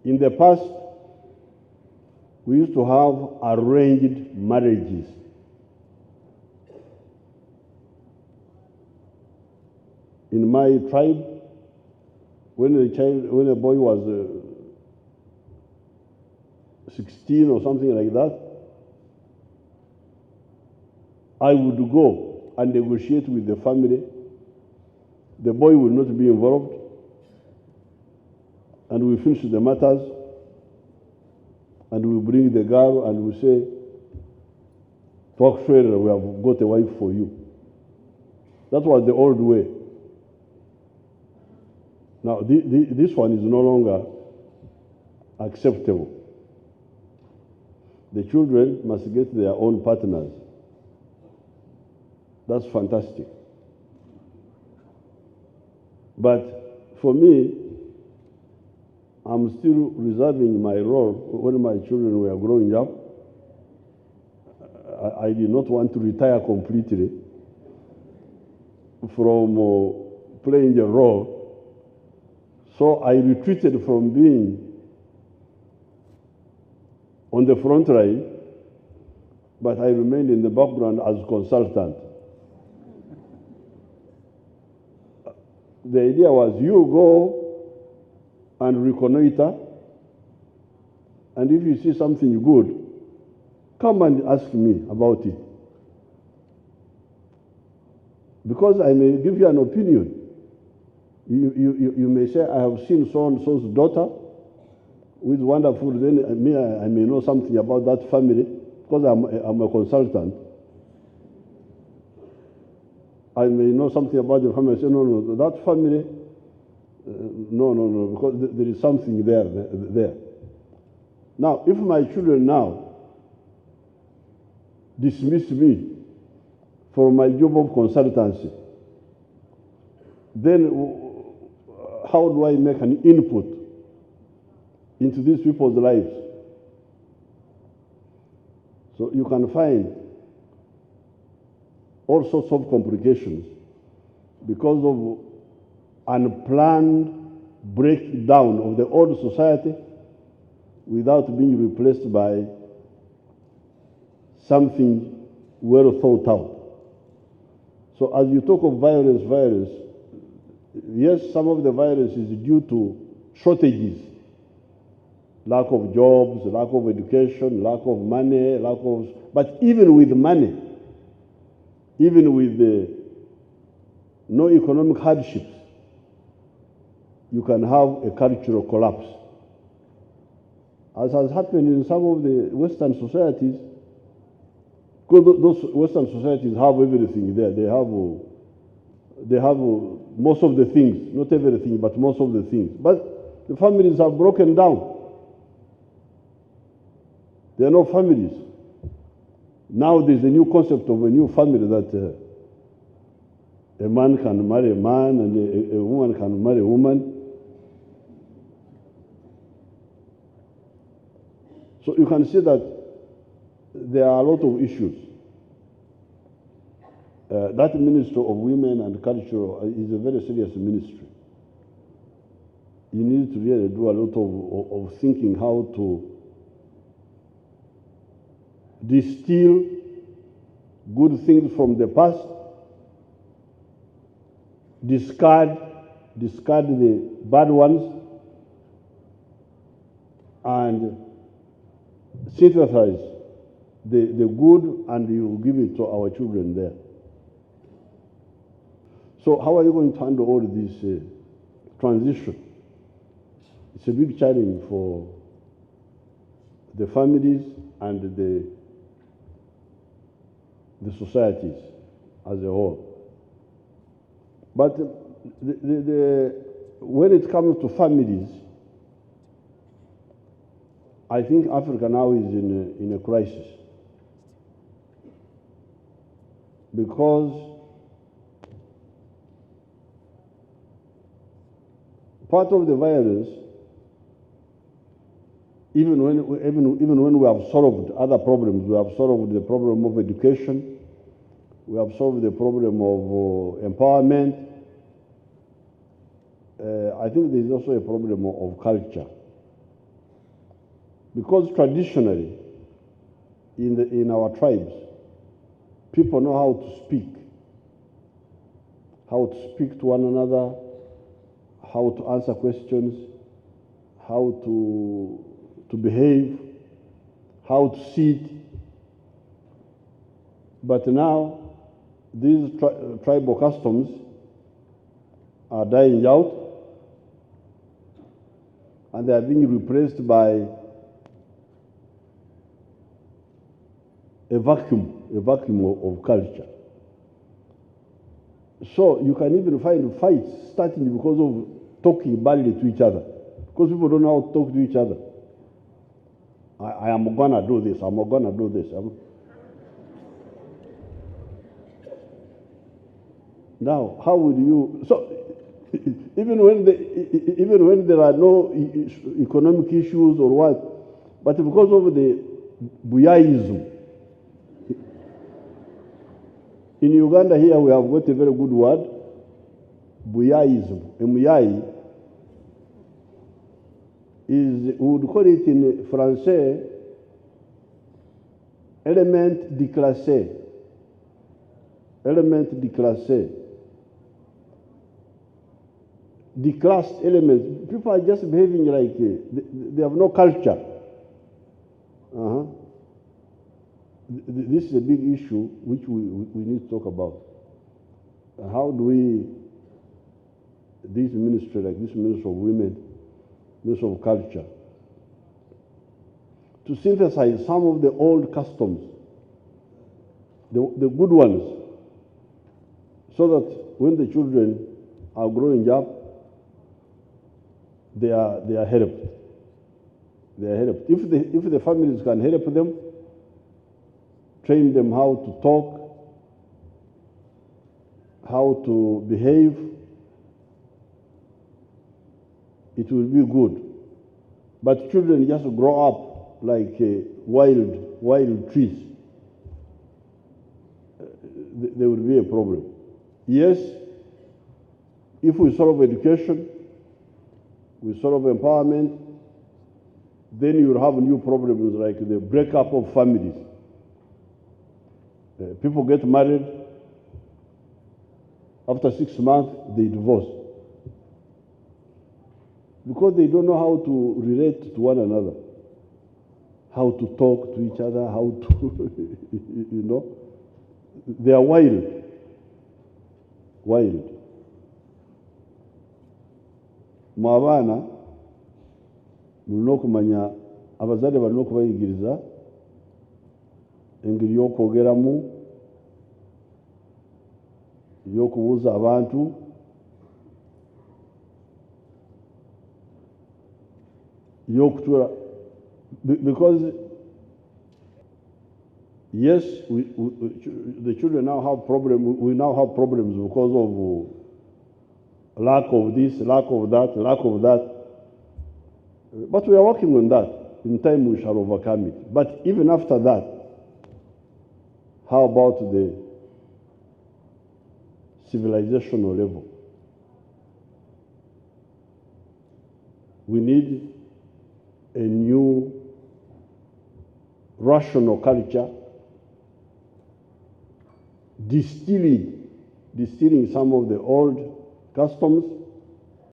In the past, we used to have arranged marriages. In my tribe, when a boy was 16 or something like that, I would go and negotiate with the family. The boy will not be involved, and we finish the matters, and we bring the girl and we say, talk fair, we have got a wife for you. That was the old way. Now, this one is no longer acceptable. The children must get their own partners. That's fantastic. But for me, I'm still reserving my role. When my children were growing up, I did not want to retire completely from playing a role. So I retreated from being on the front line, but I remained in the background as consultant. The idea was you go and reconnoiter, and if you see something good, come and ask me about it. Because I may give you an opinion. You may say, I have seen so-and-so's daughter with wonderful, then I may know something about that family, because I'm a consultant. I may know something about the family. I say, no, that family, no, because there is something there. Now, if my children now dismiss me for my job of consultancy, then how do I make an input into these people's lives? So you can find all sorts of complications because of unplanned breakdown of the old society without being replaced by something well thought out. So as you talk of violence, yes, some of the violence is due to shortages, lack of jobs, lack of education, lack of money, but even with money, even with no economic hardships, you can have a cultural collapse. As has happened in some of the Western societies, because those Western societies have everything there. They have most of the things, not everything, but most of the things. But the families are broken down. There are no families. Now there's a new concept of a new family that a man can marry a man and a woman can marry a woman. So you can see that there are a lot of issues. That Ministry of Women and Culture is a very serious ministry. You need to really do a lot of thinking how to distill good things from the past, discard the bad ones, and synthesize the good, and you give it to our children there. So how are you going to handle all this transition? It's a big challenge for the families and the societies as a whole. But when it comes to families, I think Africa now is in a crisis, because part of the violence, even when we have solved other problems, we have solved the problem of education, we have solved the problem of empowerment, I think there is also a problem of culture. Because traditionally, in our tribes, people know how to speak to one another, how to answer questions, how to behave, how to sit. But now, these tribal customs are dying out, and they are being replaced by a vacuum of culture. So you can even find fights starting because of talking badly to each other, because people don't know how to talk to each other. I am gonna do this, I'm gonna do this. Now, how would you, so even when there are no economic issues or what, but because of the Buyaism, in Uganda here we have got a very good word, Buyaism. A Muyai is, we would call it in Francais, element déclassé. Element déclassé. Declassed elements. People are just behaving like they have no culture. This is a big issue which we need to talk about. How do we, this ministry, like this Ministry of Women, Ministry of Culture, to synthesize some of the old customs, the good ones, so that when the children are growing up, they are helped. They are helped. If the families can help them, train them how to talk, how to behave, it will be good. But children just grow up like wild trees. There will be a problem. Yes, if we solve education, we solve empowerment, then you will have new problems like the breakup of families. People get married, after 6 months, they divorce. Because they don't know how to relate to one another, how to talk to each other, how to, you know. They are wild. Mu abaana mulina okumanya abazadde balina okubayigiriza engeri y'okwogeramu, y'okubuuza abantu, y'okutuula, because yes, the children now have problems. We now have problems because of lack of this, lack of that. But we are working on that. In time we shall overcome it. But even after that, how about the civilizational level? We need a new rational culture, distilling some of the old customs,